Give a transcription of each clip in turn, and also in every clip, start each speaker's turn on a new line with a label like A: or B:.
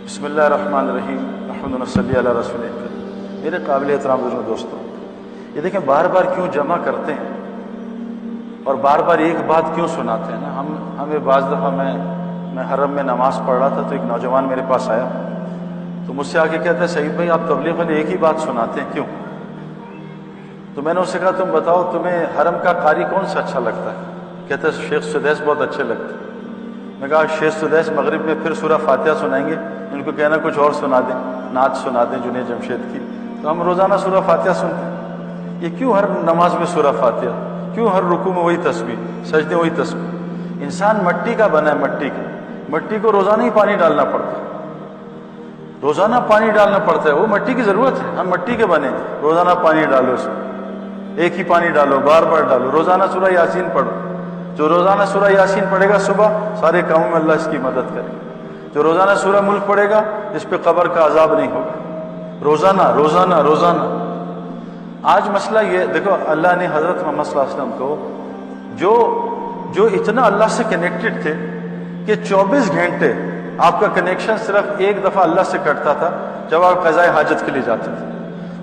A: بسم اللہ الرحمن الرحیم الحمد صلی علی رسول اللہ۔ میرے قابل احترام بزرگ دوستوں، یہ دیکھیں بار بار کیوں جمع کرتے ہیں اور بار بار ایک بات کیوں سناتے ہیں نا۔ ہمیں بعض دفعہ میں حرم میں نماز پڑھ رہا تھا تو ایک نوجوان میرے پاس آیا تو مجھ سے آ کے کہتا ہے سعید بھائی آپ تبلیغ والے ایک ہی بات سناتے ہیں کیوں؟ تو میں نے اس سے کہا تم بتاؤ تمہیں حرم کا قاری کون سا اچھا لگتا ہے؟ کہتا ہے شیخ سدیس بہت اچھے لگتے ہیں۔ میں کہا شیخ سدیس مغرب میں پھر سورہ فاتحہ سنائیں گے، ان کو کہنا کچھ اور سنا دیں، نعت سنا دیں جنید جمشید کی۔ تو ہم روزانہ سورہ فاتحہ سنتے ہیں، یہ کیوں ہر نماز میں سورہ فاتحہ؟ کیوں ہر رکوع میں وہی تسبیح، سجدے وہی تسبیح؟ انسان مٹی کا بنا ہے، مٹی کو روزانہ ہی پانی ڈالنا پڑتا ہے، روزانہ پانی ڈالنا پڑتا ہے، وہ مٹی کی ضرورت ہے، ہم مٹی کے بنے، روزانہ پانی ڈالو اس میں، ایک ہی پانی ڈالو، بار بار ڈالو، روزانہ سورہ یاسین پڑھو۔ جو روزانہ سورہ یاسین پڑھے گا صبح سارے کاموں میں اللہ اس کی مدد کرے گا۔ جو روزانہ سورہ ملک پڑھے گا اس پہ قبر کا عذاب نہیں ہوگا۔ روزانہ روزانہ روزانہ۔ آج مسئلہ یہ دیکھو، اللہ نے حضرت محمد صلی اللہ علیہ وسلم کو جو اتنا اللہ سے کنیکٹڈ تھے کہ 24 گھنٹے آپ کا کنیکشن صرف ایک دفعہ اللہ سے کٹتا تھا جب آپ قضاء حاجت کے لیے جاتے تھے۔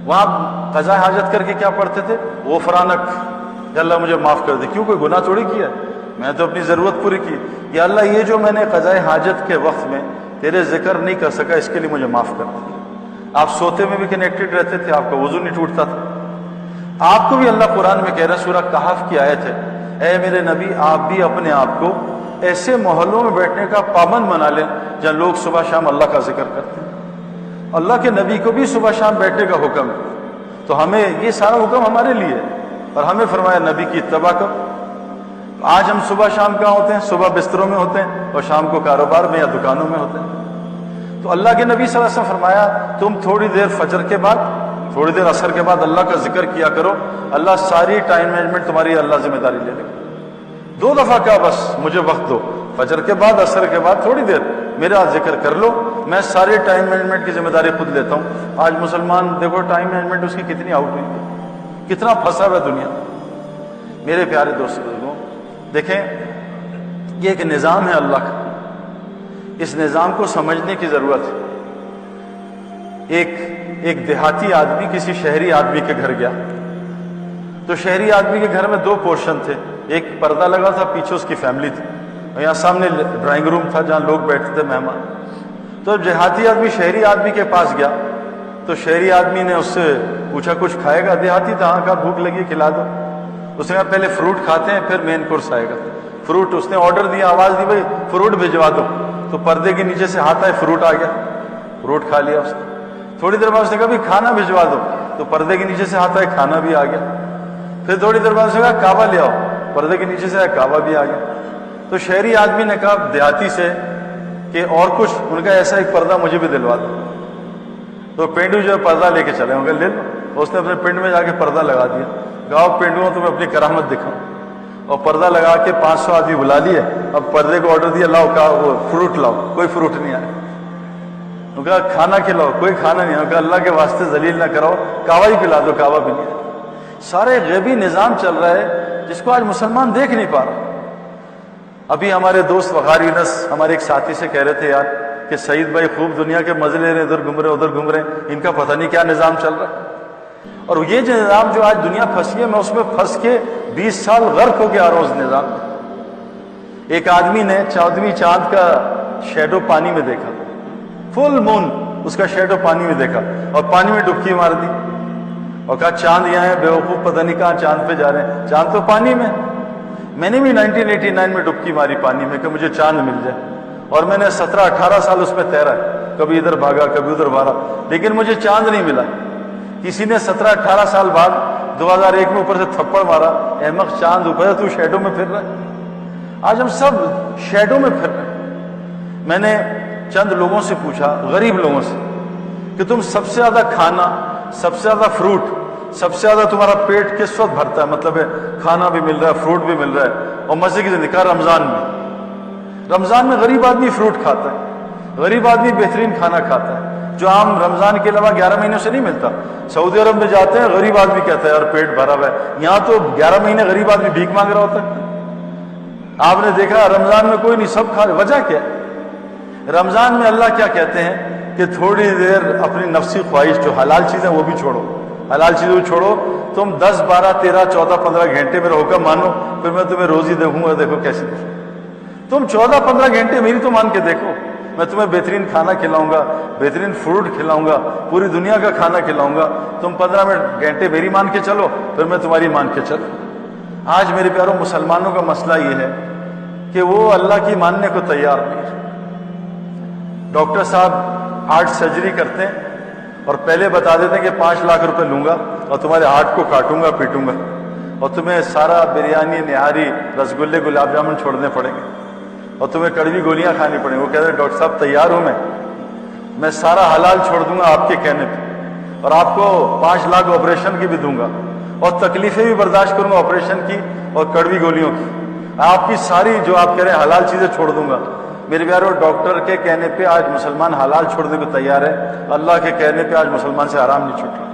A: وہاں قضاء حاجت کر کے کیا پڑھتے تھے؟ غفرانک، یا اللہ مجھے معاف کر دے۔ کیوں؟ کوئی گناہ تھوڑی کیا ہے، میں تو اپنی ضرورت پوری کی۔ یا اللہ یہ جو میں نے قضاء حاجت کے وقت میں تیرے ذکر نہیں کر سکا اس کے لیے مجھے معاف کر دے۔ آپ سوتے میں بھی کنیکٹڈ رہتے تھے، آپ کا وضو نہیں ٹوٹتا تھا۔ آپ کو بھی اللہ قرآن میں کہہ رہا ہے، سورہ کہف کی آیت ہے، اے میرے نبی آپ بھی اپنے آپ کو ایسے محلوں میں بیٹھنے کا پابند بنا لیں جہاں لوگ صبح شام اللہ کا ذکر کرتے ہیں۔ اللہ کے نبی کو بھی صبح شام بیٹھنے کا حکم ہے، تو ہمیں یہ سارا حکم ہمارے لیے ہے اور ہمیں فرمایا نبی کی اتباع کرو۔ آج ہم صبح شام کہاں ہوتے ہیں؟ صبح بستروں میں ہوتے ہیں اور شام کو کاروبار میں یا دکانوں میں ہوتے ہیں۔ تو اللہ کے نبی صلی اللہ علیہ وسلم فرمایا تم تھوڑی دیر فجر کے بعد، تھوڑی دیر عصر کے بعد اللہ کا ذکر کیا کرو، اللہ ساری ٹائم مینجمنٹ تمہاری اللہ ذمہ داری لے لے گا۔ 2 دفعہ کہا بس مجھے وقت دو، فجر کے بعد عصر کے بعد تھوڑی دیر میرا ذکر کر لو، میں ساری ٹائم مینجمنٹ کی ذمہ داری خود لیتا ہوں۔ آج مسلمان دیکھو ٹائم مینجمنٹ اس کی کتنی آؤٹ ہوئی ہے، کتنا پھنسا ہوا ہے دنیا۔ میرے پیارے دوستوں دیکھیں، یہ ایک نظام ہے اللہ کا، اس نظام کو سمجھنے کی ضرورت ہے۔ ایک دیہاتی آدمی کسی شہری آدمی کے گھر گیا تو شہری آدمی کے گھر میں 2 پورشن تھے، ایک پردہ لگا تھا، پیچھے اس کی فیملی تھی، اور یہاں سامنے ڈرائنگ روم تھا جہاں لوگ بیٹھتے تھے مہمان۔ تو جب دیہاتی آدمی شہری آدمی کے پاس گیا تو شہری آدمی نے اس سے پوچھا کچھ کھائے گا؟ دیہاتی تھا، ہاں، کہا بھوک لگی کھلا دو۔ اس نے کہا پہلے فروٹ کھاتے ہیں پھر مین کورس آئے گا۔ فروٹ اس نے آرڈر دیا، آواز دی بھائی فروٹ بھجوا دو، تو پردے کے نیچے سے ہاتھ آئے، فروٹ آ گیا، فروٹ کھا لیا اس نے۔ تھوڑی دیر بعد اس نے کہا بھائی کھانا بھجوا دو، تو پردے کے نیچے سے ہاتھ آئے، کھانا بھی آ گیا۔ پھر تھوڑی دیر بعد اس نے کہا کعبہ لے آؤ، پردے کے نیچے سے آئے، کعبہ بھی آ گیا۔ تو شہری آدمی نے کہا دیہاتی سے کہ اور کچھ؟ ان کا ایسا ایک پردہ مجھے بھی دلوا دو۔ تو پینڈو جو ہے پردہ لے کے چلے، ان کا لے لو۔ اس نے اپنے پنڈ میں جا کے پردہ لگا دیا، گاؤں پینڈو تمہیں اپنی کرامت دکھاؤ، اور پردہ لگا کے 500 آدمی بلا لیے۔ اب پردے کو آرڈر دیا، لاؤ وہ فروٹ لاؤ، کوئی فروٹ نہیں آیا۔ ان کا کھانا کھلاؤ، کوئی کھانا نہیں آیا۔ ان کا اللہ کے واسطے ذلیل نہ کراؤ، کعبہ ہی پلا دو، کعبہ بھی نہیں آیا۔ سارے غیبی نظام چل رہا ہے جس کو آج مسلمان دیکھ نہیں پا رہا۔ ابھی ہمارے دوست وقار یونس ہمارے ایک ساتھی سے کہہ رہے تھے یار کہ سعید بھائی خوب دنیا کے مزے لے رہے ہیں، ادھر گھوم رہے ہیں ادھر گھوم رہے ہیں، ان کا پتہ نہیں کیا نظام چل رہا ہے۔ اور یہ جو نظام جو آج دنیا پھنسی ہے، میں اس میں پھنس کے 20 سال غرق ہو کے آ رہا ہوں اس نظام میں۔ ایک آدمی نے 14ویں چاند کا شیڈو پانی میں دیکھا، فل مون اس کا شیڈو پانی میں دیکھا، اور پانی میں ڈبکی مار دی اور کہا چاند یہاں ہے، بیوقوف پتہ نہیں کہاں چاند پہ جا رہے ہیں، چاند تو پانی میں۔ میں نے بھی 1989 میں ڈبکی ماری پانی میں کہ مجھے چاند مل جائے، اور میں نے 17-18 سال اس میں تیرا ہے، کبھی ادھر بھاگا کبھی ادھر بھاگا، لیکن مجھے چاند نہیں ملا۔ کسی نے 17-18 سال بعد 2001 میں اوپر سے تھپڑ مارا، احمق چاند اوپر ہے تو شیڈو میں پھر رہا ہے۔ آج ہم سب شیڈو میں پھر رہے ہیں۔ میں نے چند لوگوں سے پوچھا، غریب لوگوں سے، کہ تم سب سے زیادہ کھانا، سب سے زیادہ فروٹ، سب سے زیادہ تمہارا پیٹ کس وقت بھرتا ہے؟ مطلب ہے کھانا بھی مل رہا ہے، فروٹ بھی مل رہا ہے اور مزے کی زندگی کا رمضان میں۔ رمضان میں غریب آدمی فروٹ کھاتا ہے، غریب آدمی بہترین کھانا کھاتا ہے جو عام رمضان کے علاوہ 11 مہینوں سے نہیں ملتا۔ سعودی عرب میں جاتے ہیں، غریب آدمی کہتا ہے یار پیٹ بھرا ہوا ہے، یہاں تو 11 مہینے غریب آدمی بھیک مانگ رہا ہوتا ہے۔ آپ نے دیکھا رمضان میں کوئی نہیں، سب کھا، وجہ کیا ہے؟ رمضان میں اللہ کیا کہتے ہیں کہ تھوڑی دیر اپنی نفسی خواہش جو حلال چیزیں وہ بھی چھوڑو، حلال چیزیں بھی چھوڑو، تم 10 12 13 14 15 گھنٹے میرا حکم مانو، پھر میں تمہیں روزی دوں گا، دیکھو کیسی دوں۔ تم 14 15 گھنٹے میری تو مان کے دیکھو، میں تمہیں بہترین کھانا کھلاؤں گا، بہترین فروٹ کھلاؤں گا، پوری دنیا کا کھانا کھلاؤں گا، تم 15 گھنٹے میری مان کے چلو، پھر میں تمہاری مان کے چلوں۔ آج میرے پیاروں مسلمانوں کا مسئلہ یہ ہے کہ وہ اللہ کی ماننے کو تیار نہیں۔ ڈاکٹر صاحب ہارٹ سرجری کرتے ہیں اور پہلے بتا دیتے ہیں کہ 5 لاکھ روپے لوں گا اور تمہارے ہارٹ کو کاٹوں گا، پیٹوں گا، اور تمہیں سارا بریانی، نہاری، رسگلے، گلاب جامن چھوڑنے پڑیں گے اور تمہیں کڑوی گولیاں کھانی پڑیں گے۔ وہ کہتے ہیں ڈاکٹر صاحب تیار ہوں میں سارا حلال چھوڑ دوں گا آپ کے کہنے پہ، اور آپ کو 5 لاکھ آپریشن کی بھی دوں گا، اور تکلیفیں بھی برداشت کروں گا آپریشن کی اور کڑوی گولیوں کی، آپ کی ساری جو آپ کہہ رہے ہیں حلال چیزیں چھوڑ دوں گا۔ میرے پیاروں ڈاکٹر کے کہنے پہ آج مسلمان حلال چھوڑنے کو تیار ہے، اللہ کے کہنے پہ آج مسلمان سے حرام نہیں چھوٹ رہا۔